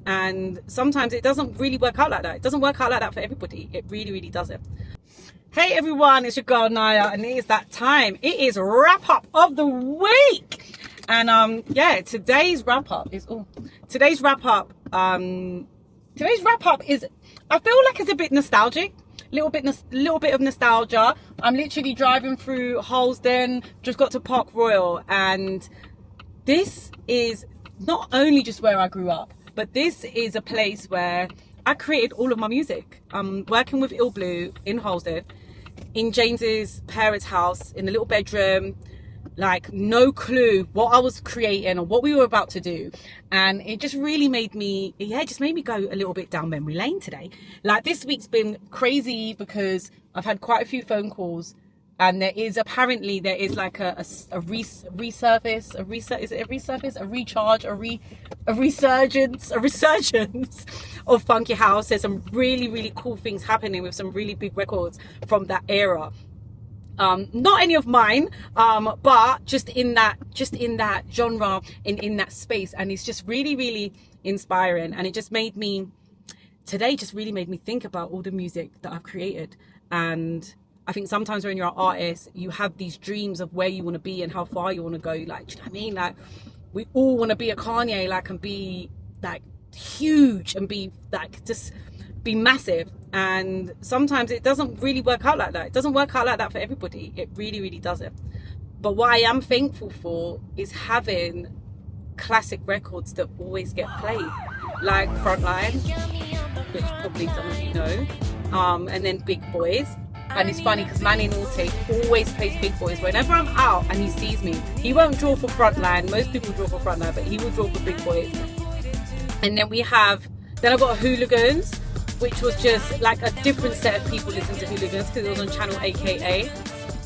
And sometimes it doesn't really work out like that. It doesn't work out like that for everybody. It really, really doesn't. Hey everyone, it's your girl Naya, and it is that time. It is wrap up of the week. And yeah, today's wrap up is today's wrap up is, I feel like it's a bit nostalgic. Little bit of nostalgia. I'm literally driving through Harlesden, just got to Park Royal, and this is not only just where I grew up, but this is a place where I created all of my music. I'm working with Ill Blue in Harlesden, in James's parents' house, in the little bedroom, like no clue what I was creating or what we were about to do. And it just really made me, it just made me go a little bit down memory lane today. Like this week's been crazy because I've had quite a few phone calls, and there is like a resurgence of Funky House. There's some really, really cool things happening with some really big records from that era. Not any of mine, but just in that genre, in that space. And it's just really, really inspiring. And it just made me think about all the music that I've created. And I think sometimes when you're an artist, you have these dreams of where you want to be and how far you want to go. Like, do you know what I mean? Like, we all want to be a Kanye, like, and be like huge and be like, just be massive. And sometimes it doesn't really work out like that. It doesn't work out like that for everybody. It really, really doesn't. But what I am thankful for is having classic records that always get played, like Frontline, which probably some of you know, and then Big Boys. And it's funny because Manny Norte always plays Big Boys. Whenever I'm out and he sees me, he won't draw for Frontline. Most people draw for Frontline, but he will draw for Big Boys. And then I've got Hooligans, which was just like a different set of people listening to Hooligans because it was on channel AKA.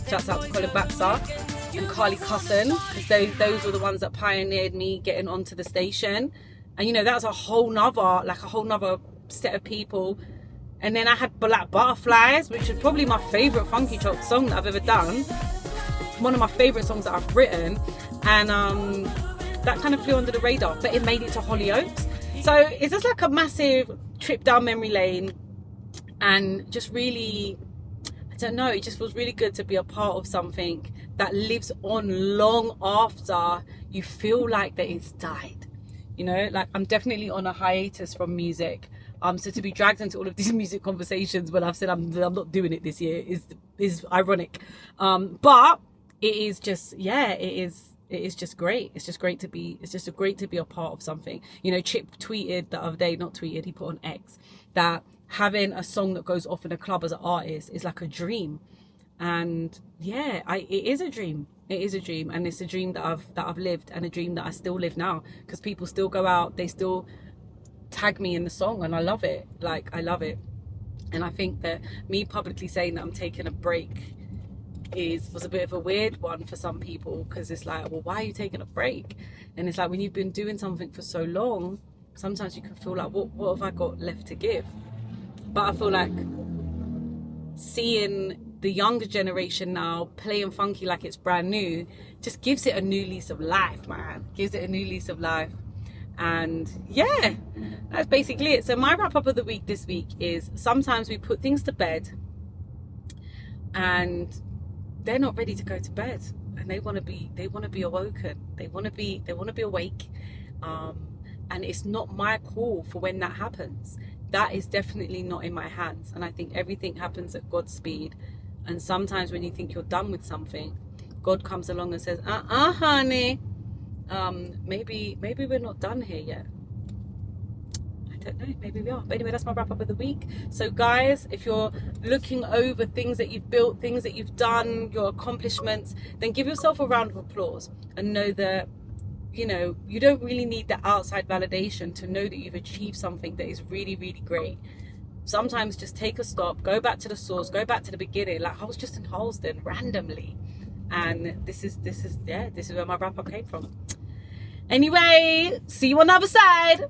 Shouts out to Colin Baxter and Carly Cusson, because those were the ones that pioneered me getting onto the station. And you know, that was a whole nother set of people. And then I had Black Butterflies, which is probably my favourite Funky Chop song that I've ever done. One of my favourite songs that I've written. And that kind of flew under the radar, but it made it to Hollyoaks. So it's just like a massive trip down memory lane, and just really, I don't know, it just feels really good to be a part of something that lives on long after you feel like that it's died. You know, like I'm definitely on a hiatus from music. So to be dragged into all of these music conversations when I've said I'm not doing it this year is ironic. But it is just, yeah, it is just great. It's just great to be a part of something. You know, Chip tweeted the other day, he put on X, that having a song that goes off in a club as an artist is like a dream. And yeah, it is a dream. It is a dream, and it's a dream that I've lived, and a dream that I still live now, because people still go out, they still tag me in the song, and I love it. Like, I love it. And I think that me publicly saying that I'm taking a break was a bit of a weird one for some people, because it's like, well, why are you taking a break? And it's like, when you've been doing something for so long, sometimes you can feel like, what have I got left to give? But I feel like seeing the younger generation now playing funky like it's brand new just gives it a new lease of life, man. Gives it a new lease of life. And yeah, that's basically it. So my wrap up of the week this week is, sometimes we put things to bed and they're not ready to go to bed, and they want to be awoken. They want to be awake. And it's not my call for when that happens. That is definitely not in my hands. And I think everything happens at God's speed. And sometimes when you think you're done with something, God comes along and says, honey, maybe we're not done here yet. I don't know, maybe we are. But anyway, that's my wrap up of the week. So guys, if you're looking over things that you've built, things that you've done, your accomplishments, then give yourself a round of applause, and know that, you know, you don't really need the outside validation to know that you've achieved something that is really, really great. Sometimes just take a stop, go back to the source, go back to the beginning. Like, I was just in Harlesden randomly, and this is where my wrap up came from. Anyway, see you on the other side.